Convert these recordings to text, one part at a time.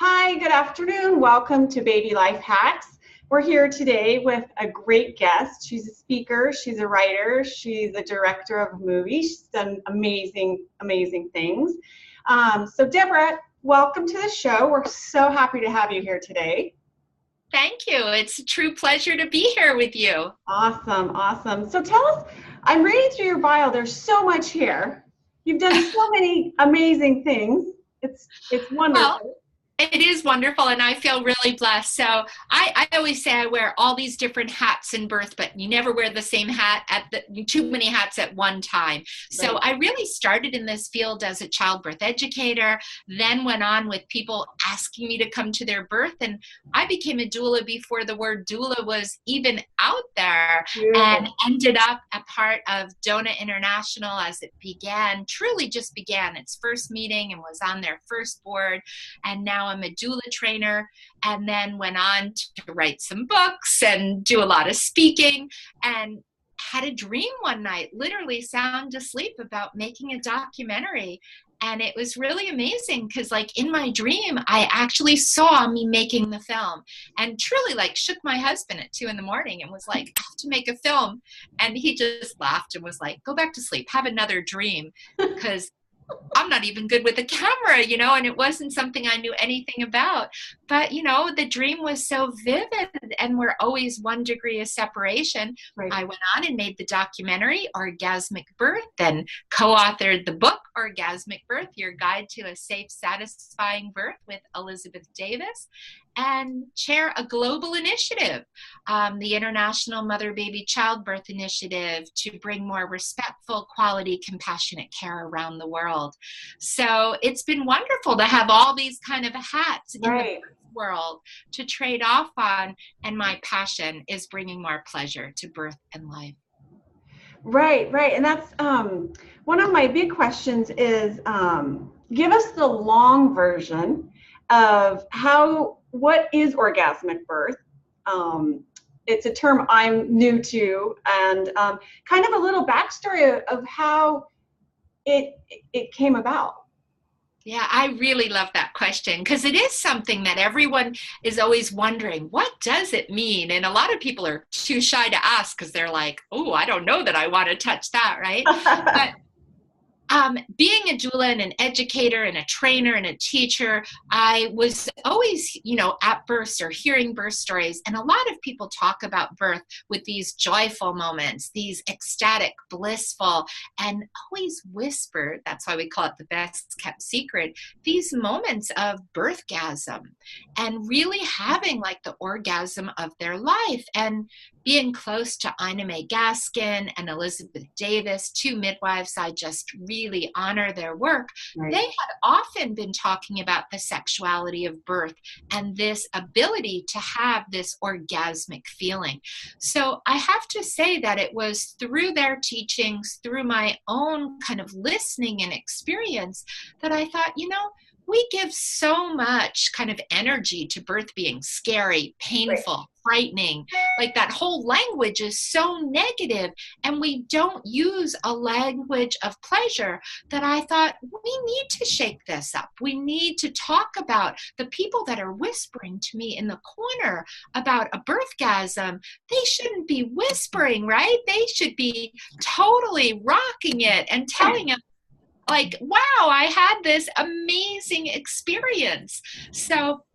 Hi, good afternoon. Welcome to Baby Life Hacks. We're here today with a great guest. She's a speaker, she's a writer, she's a director of a movie. She's done amazing, amazing things. So Deborah, welcome to the show. We're so happy to have you here today. Thank you. It's a true pleasure to be here with you. Awesome, awesome. So tell us, I'm reading through your bio. There's so much here. You've done so many amazing things. It's Well, wonderful. it is wonderful, and I feel really blessed. So I always say I wear all these different hats in birth, but you never wear the same hat too many hats at one time. So Right. I really started in this field as a childbirth educator, then went on with people asking me to come to their birth, and I became a doula before the word doula was even out there, and Beautiful. ended up a part of DONA International as it truly just began its first meeting and was on their first board. And now I'm a doula trainer, and then went on to write some books and do a lot of speaking, and had a dream one night, literally sound asleep, about making a documentary. And it was really amazing because, like, in my dream, I actually saw me making the film, and truly, like, shook my husband at 2 a.m. and was like, I have to make a film. And he just laughed and was like, go back to sleep, have another dream. Because I'm not even good with the camera, and it wasn't something I knew anything about. But, the dream was so vivid, and we're always 1 degree of separation. Right. I went on and made the documentary, Orgasmic Birth, and co-authored the book, Orgasmic Birth, Your Guide to a Safe, Satisfying Birth with Elizabeth Davis, and chair a global initiative, the International Mother-Baby Childbirth Initiative, to bring more respectful, quality, compassionate care around the world. So it's been wonderful to have all these kind of hats in the Right. world to trade off on, and my passion is bringing more pleasure to birth and life. Right, right. And that's one of my big questions is give us the long version of what is orgasmic birth? It's a term I'm new to, and kind of a little backstory of how it came about. Yeah, I really love that question because it is something that everyone is always wondering, what does it mean? And a lot of people are too shy to ask because they're like, oh, I don't know that I want to touch that, right? But being a doula and an educator and a trainer and a teacher, I was always, at births or hearing birth stories. And a lot of people talk about birth with these joyful moments, these ecstatic, blissful, and always whispered. That's why we call it the best kept secret. These moments of birthgasm, and really having like the orgasm of their life. And being close to Ina May Gaskin and Elizabeth Davis, two midwives I just really honor their work, Right. they had often been talking about the sexuality of birth and this ability to have this orgasmic feeling. So I have to say that it was through their teachings, through my own kind of listening and experience, that I thought, we give so much kind of energy to birth being scary, Right. painful, frightening. Like, that whole language is so negative, and we don't use a language of pleasure, that I thought we need to shake this up. We need to talk about the people that are whispering to me in the corner about a birthgasm. They shouldn't be whispering, right? They should be totally rocking it and telling us, like, wow, I had this amazing experience. So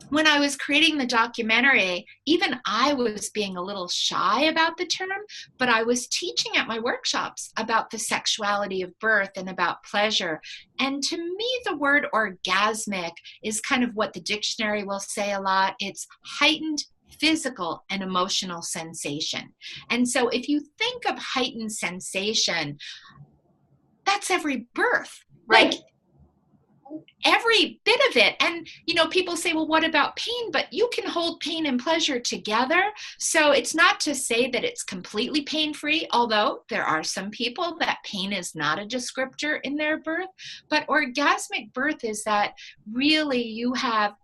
when I was creating the documentary, even I was being a little shy about the term, but I was teaching at my workshops about the sexuality of birth and about pleasure. And to me, the word orgasmic is kind of what the dictionary will say a lot. It's heightened physical and emotional sensation. And so if you think of heightened sensation, that's every birth. Right. Like, every bit of it. And, people say, well, what about pain? But you can hold pain and pleasure together. So it's not to say that it's completely pain-free, although there are some people that pain is not a descriptor in their birth. But orgasmic birth is that really you have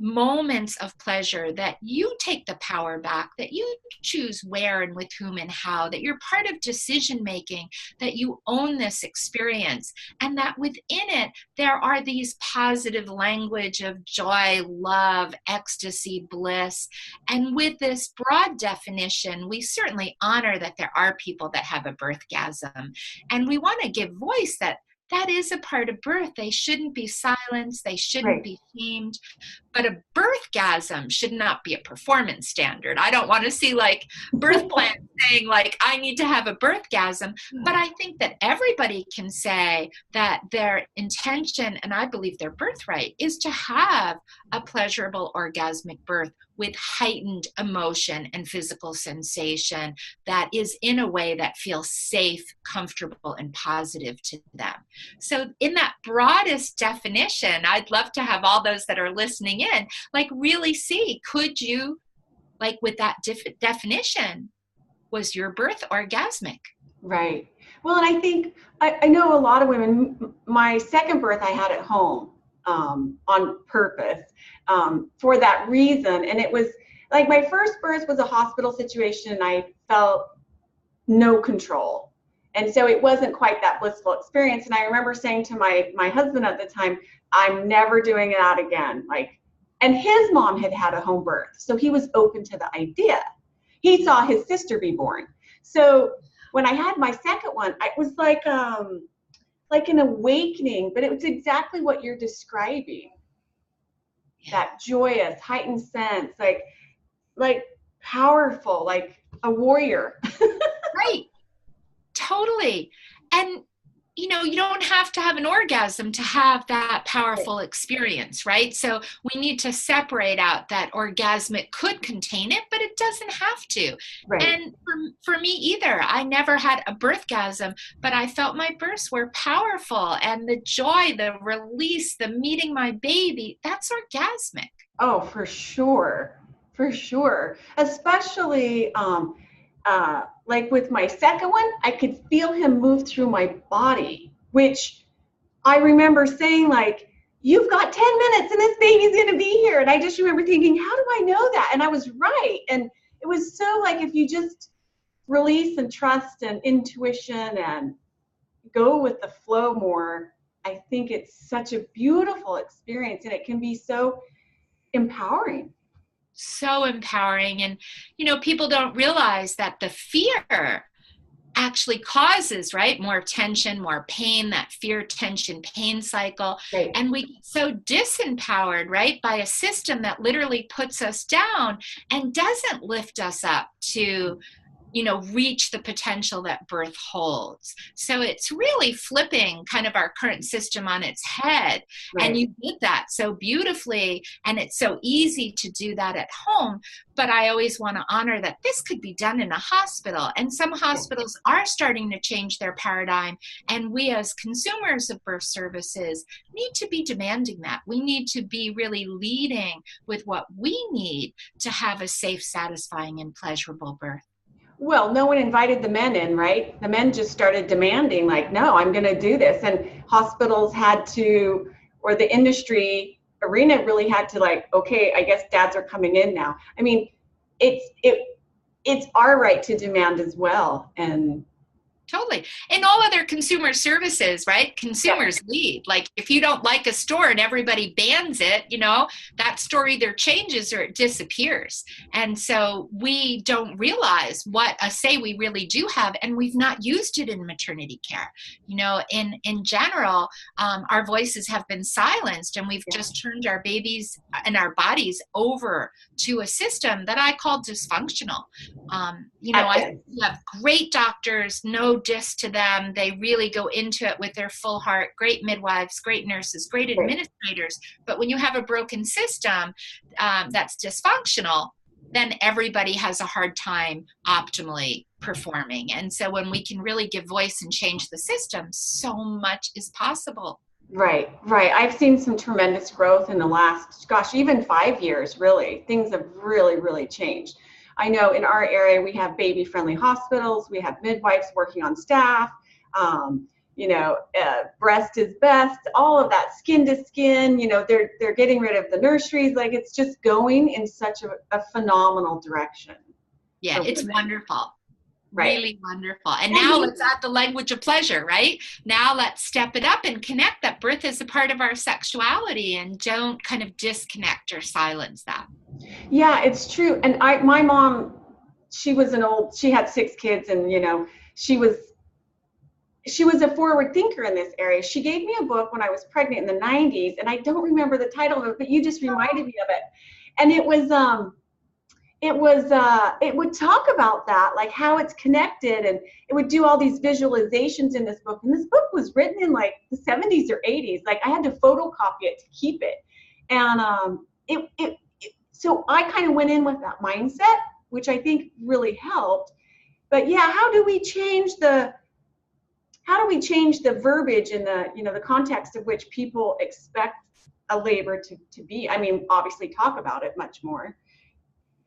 moments of pleasure, that you take the power back, that you choose where and with whom and how, that you're part of decision making, that you own this experience, and that within it there are these positive language of joy, love, ecstasy, bliss. And with this broad definition, we certainly honor that there are people that have a birthgasm, and we want to give voice that that is a part of birth. They shouldn't be silenced. They shouldn't be shamed. But a birthgasm should not be a performance standard. I don't want to see like birth plans saying like, I need to have a birthgasm. But I think that everybody can say that their intention, and I believe their birthright, is to have a pleasurable orgasmic birth with heightened emotion and physical sensation that is in a way that feels safe, comfortable, and positive to them. So in that broadest definition, I'd love to have all those that are listening in, like really see, could you, like with that definition, was your birth orgasmic? Right. Well, and I think, I know a lot of women, my second birth I had at home on purpose for that reason. And it was like my first birth was a hospital situation and I felt no control. And so it wasn't quite that blissful experience. And I remember saying to my husband at the time, I'm never doing that again. Like, and his mom had had a home birth, so he was open to the idea. He saw his sister be born. So when I had my second one, it was like an awakening, but it was exactly what you're describing. Yeah. That joyous, heightened sense, like powerful, like a warrior. Right. Totally. And you know, you don't have to have an orgasm to have that powerful experience, right? So we need to separate out that orgasmic could contain it, but it doesn't have to. Right. And for me either, I never had a birthgasm, but I felt my births were powerful, and the joy, the release, the meeting my baby, that's orgasmic. Oh, for sure. For sure. Especially, like with my second one, I could feel him move through my body, which I remember saying like, you've got 10 minutes and this baby's going to be here. And I just remember thinking, how do I know that? And I was right. And it was so like, if you just release and trust and intuition and go with the flow more, I think it's such a beautiful experience, and it can be so empowering. So empowering. And, you know, people don't realize that the fear actually causes, right, more tension, more pain, that fear, tension, pain cycle. Right. And we get so disempowered, right, by a system that literally puts us down and doesn't lift us up to, you know, reach the potential that birth holds. So it's really flipping kind of our current system on its head. Right. And you did that so beautifully, and it's so easy to do that at home. But I always want to honor that this could be done in a hospital, and some hospitals are starting to change their paradigm. And we as consumers of birth services need to be demanding that. We need to be really leading with what we need to have a safe, satisfying, and pleasurable birth. Well, no one invited the men in, right? The men just started demanding, like, no, I'm going to do this. And hospitals had to, or the industry arena really had to, like, okay, I guess dads are coming in now. I mean, it's our right to demand as well. And totally. In all other consumer services, right? Consumers lead. Like if you don't like a store and everybody bans it, you know, that store either changes or it disappears. And so we don't realize what a say we really do have, and we've not used it in maternity care. You know, in general, our voices have been silenced, and we've just turned our babies and our bodies over to a system that I call dysfunctional. You know, I have great doctors, no diss to them. They really go into it with their full heart, great midwives, great nurses, great administrators. But when you have a broken system that's dysfunctional, then everybody has a hard time optimally performing. And so when we can really give voice and change the system, so much is possible. Right. I've seen some tremendous growth in the last, even 5 years, really. Things have really, really changed. I know in our area, we have baby-friendly hospitals. We have midwives working on staff. breast is best, all of that, skin to skin, they're getting rid of the nurseries. Like, it's just going in such a phenomenal direction. Yeah, it's wonderful. Right. Really wonderful. And now let's add the language of pleasure, right? Now let's step it up and connect that birth is a part of our sexuality, and don't kind of disconnect or silence that. Yeah, it's true. And my mom, she had 6 kids, and she was a forward thinker in this area. She gave me a book when I was pregnant in the 90s, and I don't remember the title of it, but you just reminded me of it. And it would talk about that, like how it's connected, and it would do all these visualizations in this book. And this book was written in like the 70s or 80s. Like, I had to photocopy it to keep it. And so I kind of went in with that mindset, which I think really helped. But yeah, how do we change the verbiage and the context of which people expect a labor to be? I mean, obviously talk about it much more.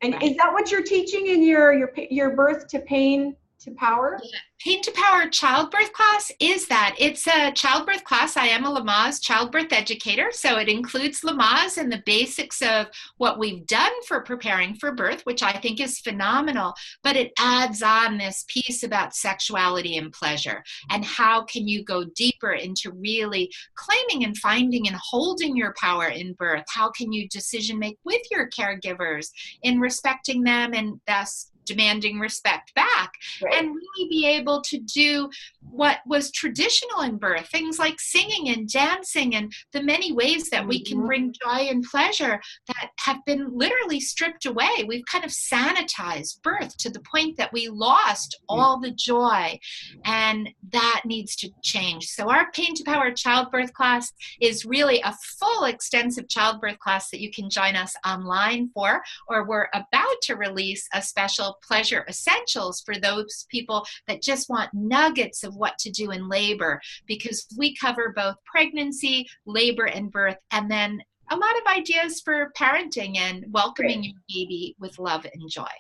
And is that what you're teaching in your birth to pain to power? Yeah. Pain to Power childbirth class is that. It's a childbirth class. I am a Lamaze childbirth educator, so it includes Lamaze and the basics of what we've done for preparing for birth, which I think is phenomenal, but it adds on this piece about sexuality and pleasure, and how can you go deeper into really claiming and finding and holding your power in birth? How can you decision make with your caregivers in respecting them and thus demanding respect back, right, and really be able to do what was traditional in birth, things like singing and dancing and the many ways that we can bring joy and pleasure that have been literally stripped away. We've kind of sanitized birth to the point that we lost all the joy, and that needs to change. So our Pain to Power childbirth class is really a full extensive childbirth class that you can join us online for, or we're about to release a special Pleasure Essentials for those people that just want nuggets of what to do in labor, because we cover both pregnancy, labor, and birth, and then a lot of ideas for parenting and welcoming your baby with love and joy.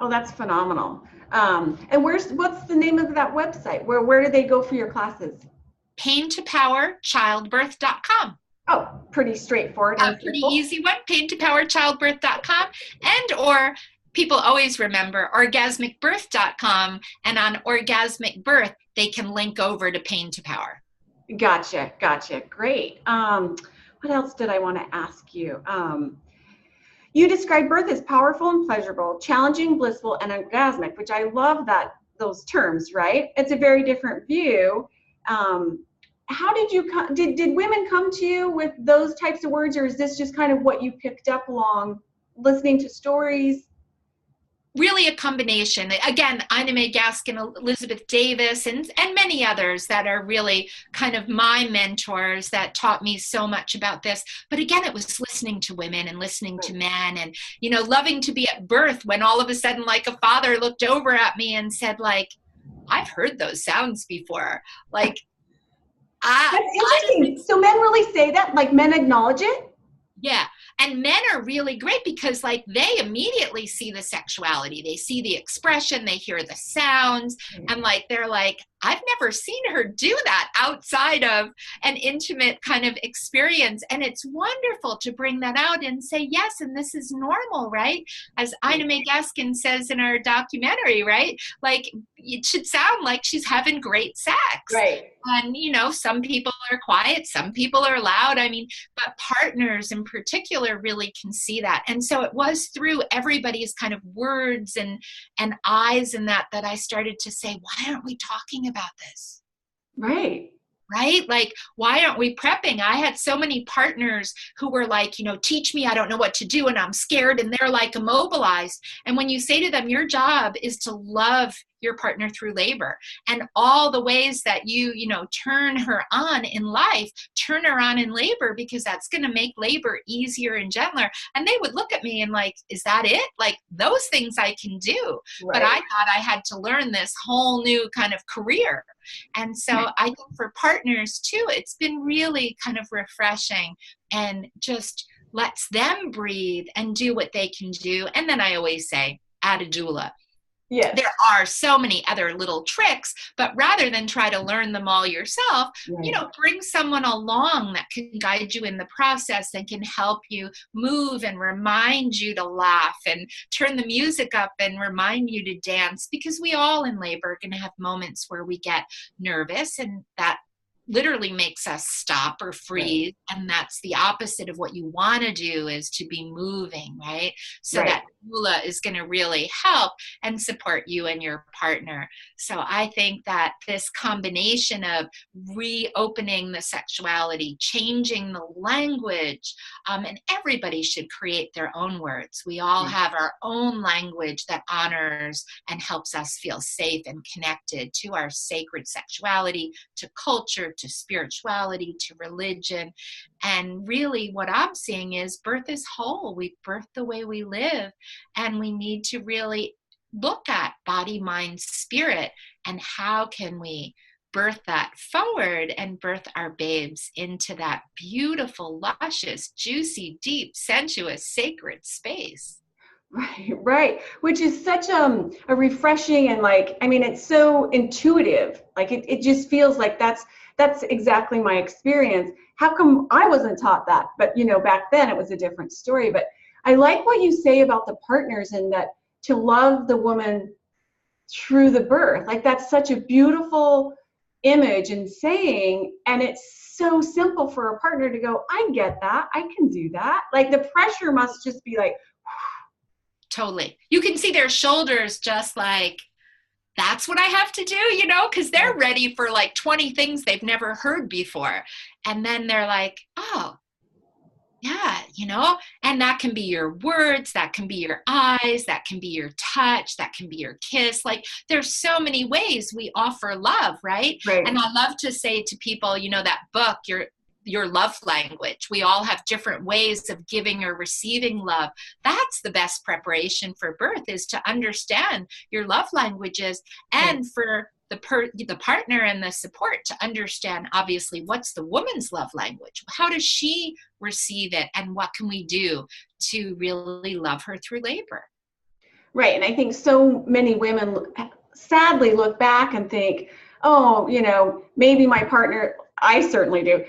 Oh, that's phenomenal. And what's the name of that website? Where do they go for your classes? paintopowerchildbirth.com. Oh, pretty straightforward. A pretty easy one, paintopowerchildbirth.com, and or people always remember orgasmicbirth.com, and on Orgasmic Birth, they can link over to Pain to Power. Gotcha. Great. What else did I want to ask you? You describe birth as powerful and pleasurable, challenging, blissful, and orgasmic, which I love those terms, right? It's a very different view. How did did women come to you with those types of words, or is this just kind of what you picked up along listening to stories? Really a combination. Again, Ina May Gaskin, Elizabeth Davis, and many others that are really kind of my mentors that taught me so much about this. But again, it was listening to women and listening to men, and, loving to be at birth when all of a sudden, like, a father looked over at me and said, like, I've heard those sounds before. Like, that's interesting. So men really say that? Like, men acknowledge it? Yeah. And men are really great because, like, they immediately see the sexuality. They see the expression, they hear the sounds, and, like, they're like, I've never seen her do that outside of an intimate kind of experience. And it's wonderful to bring that out and say, yes, and this is normal, right? As Ina May Gaskin says in our documentary, right? Like, it should sound like she's having great sex. Right. And, some people are quiet, some people are loud. I mean, but partners in particular really can see that. And so it was through everybody's kind of words and eyes and that I started to say, why aren't we talking about this? Right. Like, why aren't we prepping? I had so many partners who were like, teach me, I don't know what to do, and I'm scared, and they're like immobilized. And when you say to them, your job is to love your partner through labor, and all the ways that you turn her on in life, turn her on in labor, because that's going to make labor easier and gentler. And they would look at me and like, is that it? Like, those things I can do. Right. But I thought I had to learn this whole new kind of career. And so I think for partners too, it's been really kind of refreshing and just lets them breathe and do what they can do. And then I always say, add a doula. Yes. There are so many other little tricks, but rather than try to learn them all yourself, Right. bring someone along that can guide you in the process and can help you move and remind you to laugh and turn the music up and remind you to dance, because we all in labor are going to have moments where we get nervous, and that literally makes us stop or freeze. Right. And that's the opposite of what you want to do, is to be moving, right? So Right. that doula is going to really help and support you and your partner. So I think that this combination of reopening the sexuality, changing the language, and everybody should create their own words. We all have our own language that honors and helps us feel safe and connected to our sacred sexuality, to culture, to spirituality, to religion. And really what I'm seeing is birth is whole. We birth the way we live, and we need to really look at body, mind, spirit, and how can we birth that forward and birth our babes into that beautiful, luscious, juicy, deep, sensuous, sacred space. Right, right. Which is such a refreshing, and like, I mean, it's so intuitive. Like it just feels like that's exactly my experience. How come I wasn't taught that? But back then it was a different story. But I like what you say about the partners, and that to love the woman through the birth. Like that's such a beautiful image and saying, and it's so simple for a partner to go, I get that. I can do that. Like the pressure must just be like, totally. You can see their shoulders just like, that's what I have to do, because they're ready for like 20 things they've never heard before. And then they're like, oh, yeah, and that can be your words, that can be your eyes, that can be your touch, that can be your kiss. Like there's so many ways we offer love, right? right. And I love to say to people, that book, your love language. We all have different ways of giving or receiving love. That's the best preparation for birth, is to understand your love languages, and for the partner and the support to understand, obviously, what's the woman's love language? How does she receive it? And what can we do to really love her through labor? Right. And I think so many women sadly look back and think, oh, maybe my partner, I certainly do,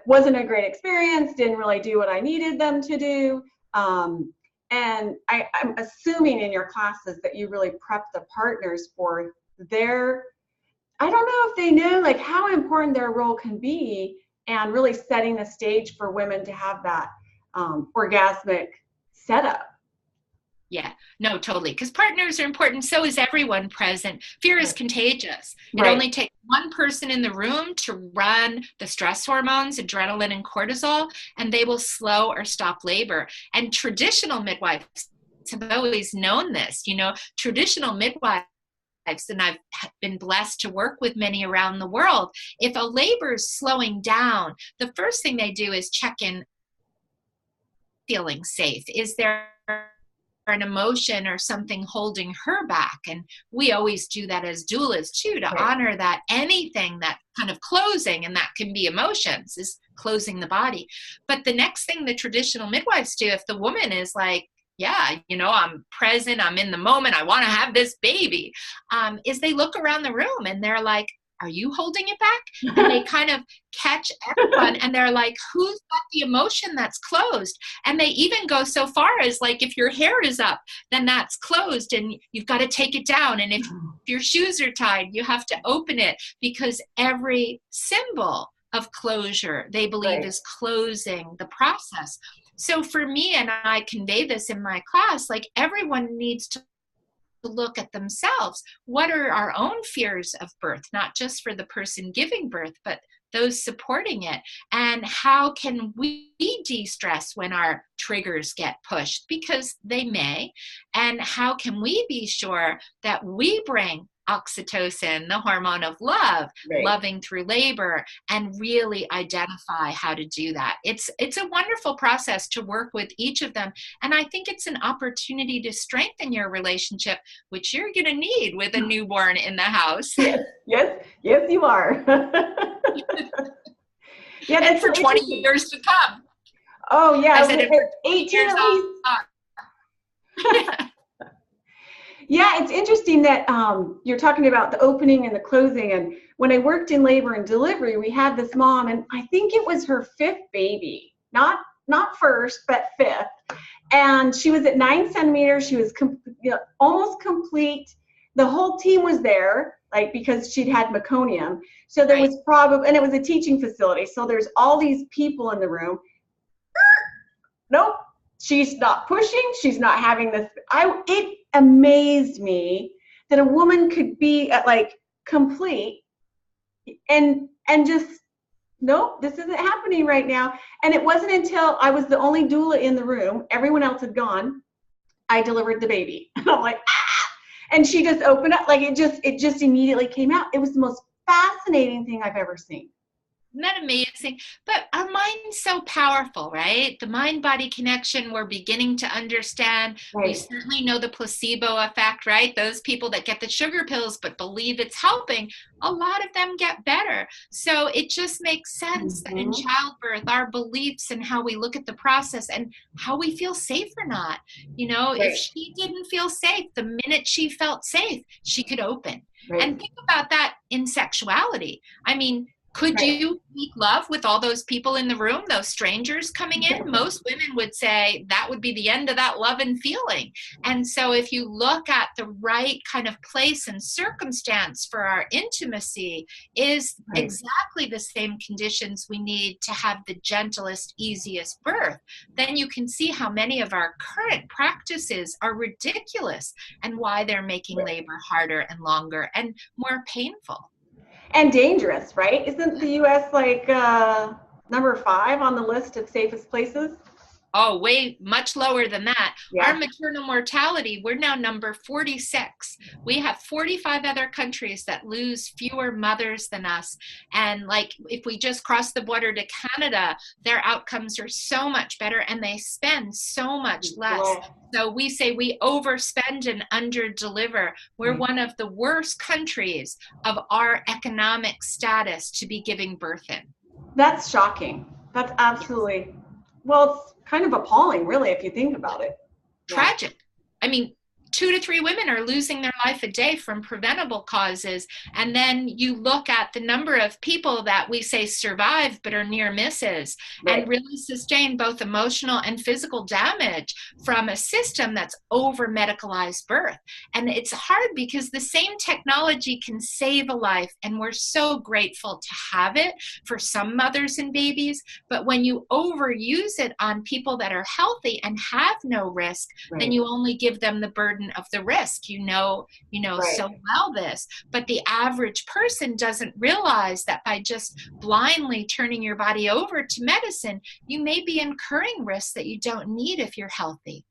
wasn't a great experience, didn't really do what I needed them to do. And I'm assuming in your classes that you really prep the partners for I don't know if they know like how important their role can be, and really setting the stage for women to have that orgasmic setup. Yeah, no, totally. Because partners are important. So is everyone present. Fear is contagious. It Right. only takes one person in the room to run the stress hormones, adrenaline and cortisol, and they will slow or stop labor. And traditional midwives have always known this. Traditional midwives, and I've been blessed to work with many around the world, if a labor is slowing down, the first thing they do is check in, feeling safe. Is there an emotion or something holding her back? And we always do that as doulas too, to honor that anything that kind of closing, and that can be emotions, is closing the body. But the next thing the traditional midwives do, if the woman is like, yeah, I'm present, I'm in the moment, I want to have this baby, is they look around the room and they're like, are you holding it back? And they kind of catch everyone, and they're like, who's got the emotion that's closed? And they even go so far as like, if your hair is up, then that's closed and you've got to take it down. And if your shoes are tied, you have to open it, because every symbol of closure, they believe, is closing the process. So for me, and I convey this in my class, like everyone needs to look at themselves. What are our own fears of birth, not just for the person giving birth, but those supporting it? And how can we de-stress when our triggers get pushed? Because they may. And how can we be sure that we bring oxytocin, the hormone of love, loving through labor, and really identify how to do that? It's a wonderful process to work with each of them. And I think it's an opportunity to strengthen your relationship, which you're going to need with a newborn in the house. Yes, you are. Yeah, and for 20 years to come. Oh, yeah. I said, 18 years at least. Yeah, it's interesting that you're talking about the opening and the closing. And when I worked in labor and delivery, we had this mom, and I think it was her fifth baby, not first, but fifth. And she was at 9 centimeters. She was almost complete. The whole team was there, like because she'd had meconium. So there was probably, and it was a teaching facility. So there's all these people in the room. Nope, she's not pushing. She's not having this. It amazed me that a woman could be at like complete and just nope, this isn't happening right now. And it wasn't until I was the only doula in the room, everyone else had gone, I delivered the baby. And I'm like, ah! And she just opened up, like it just immediately came out. It was the most fascinating thing I've ever seen. Isn't that amazing? But our mind's so powerful, right? The mind-body connection we're beginning to understand. Right. We certainly know the placebo effect, right? Those people that get the sugar pills but believe it's helping, a lot of them get better. So it just makes sense that in childbirth, our beliefs and how we look at the process and how we feel safe or not. You know, if she didn't feel safe, the minute she felt safe, she could open. And think about that in sexuality. I mean, could you make love with all those people in the room, those strangers coming in? Most women would say that would be the end of that love and feeling. And so if you look at the right kind of place and circumstance for our intimacy is exactly the same conditions we need to have the gentlest, easiest birth, then you can see how many of our current practices are ridiculous and why they're making labor harder and longer and more painful. And dangerous, right? Isn't the U.S. like number 5 on the list of safest places? Oh, way much lower than that. Yeah. Our maternal mortality, we're now number 46. We have 45 other countries that lose fewer mothers than us. And like if we just cross the border to Canada, their outcomes are so much better and they spend so much less. So we say we overspend and underdeliver. We're one of the worst countries of our economic status to be giving birth in. That's shocking. That's absolutely, well, it's kind of appalling, really, if you think about it. Tragic. I mean, 2 to 3 women are losing their life a day from preventable causes. And then you look at the number of people that we say survive but are near misses and really sustain both emotional and physical damage from a system that's over medicalized birth. And it's hard because the same technology can save a life. And we're so grateful to have it for some mothers and babies. But when you overuse it on people that are healthy and have no risk, then you only give them the burden of the risk, you know so well this, but the average person doesn't realize that by just blindly turning your body over to medicine, you may be incurring risks that you don't need if you're healthy.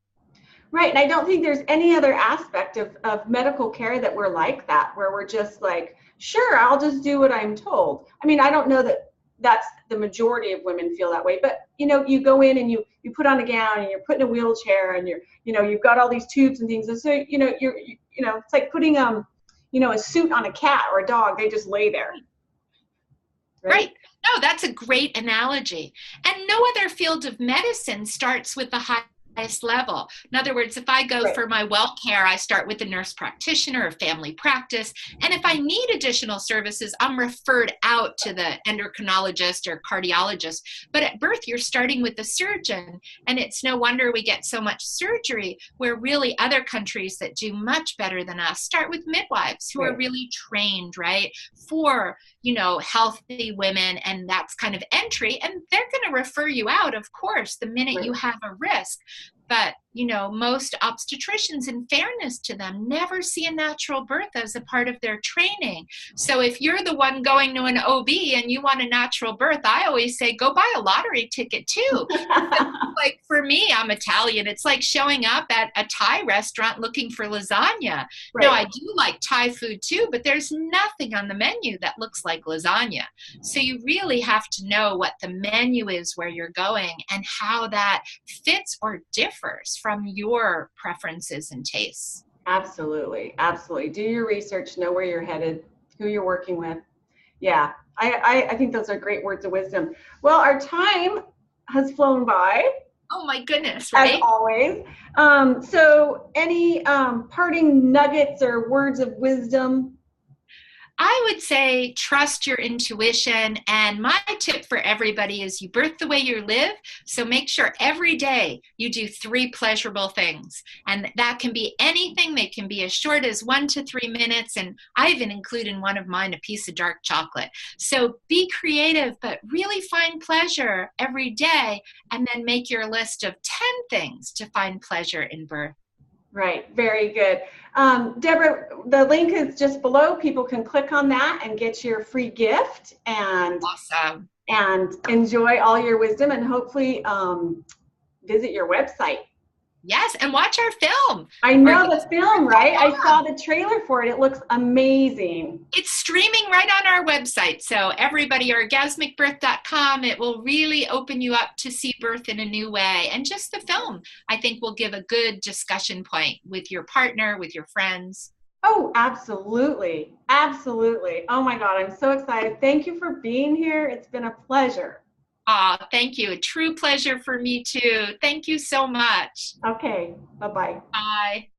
Right, and I don't think there's any other aspect of medical care that we're like that, where we're just like, sure, I'll just do what I'm told. I mean, I don't know that that's the majority of women feel that way, but you go in and you put on a gown and you're put in a wheelchair and you've got all these tubes and things, and so it's like putting a suit on a cat or a dog. They just lay there. Right. No, that's a great analogy. And no other field of medicine starts with the highest level. In other words, if I go for my well care, I start with a nurse practitioner or family practice. And if I need additional services, I'm referred out to the endocrinologist or cardiologist. But at birth, you're starting with the surgeon. And it's no wonder we get so much surgery, where really other countries that do much better than us start with midwives who are really trained, for healthy women, and that's kind of entry, and they're going to refer you out, of course, the minute you have a risk. But most obstetricians, in fairness to them, never see a natural birth as a part of their training. So if you're the one going to an OB and you want a natural birth, I always say, go buy a lottery ticket too. Like for me, I'm Italian. It's like showing up at a Thai restaurant looking for lasagna. Now, I do like Thai food too, but there's nothing on the menu that looks like lasagna. So you really have to know what the menu is where you're going and how that fits or differs from your preferences and tastes. Absolutely. Absolutely. Do your research, know where you're headed, who you're working with. Yeah, I think those are great words of wisdom. Well, our time has flown by. Oh my goodness, as right? always. So any parting nuggets or words of wisdom? I would say trust your intuition. And my tip for everybody is you birth the way you live. So make sure every day you do 3 pleasurable things. And that can be anything. They can be as short as 1 to 3 minutes. And I even include in one of mine a piece of dark chocolate. So be creative, but really find pleasure every day. And then make your list of 10 things to find pleasure in birth. Right, very good. Debra, the link is just below. People can click on that and get your free gift Awesome. and enjoy all your wisdom and hopefully visit your website. Yes, and watch our film. I know the film, right? I saw the trailer for it. It looks amazing. It's streaming right on our website. So everybody, orgasmicbirth.com, it will really open you up to see birth in a new way. And just the film, I think, will give a good discussion point with your partner, with your friends. Oh, absolutely. Absolutely. Oh my God, I'm so excited. Thank you for being here. It's been a pleasure. Thank you. A true pleasure for me too. Thank you so much. Okay, bye-bye. Bye.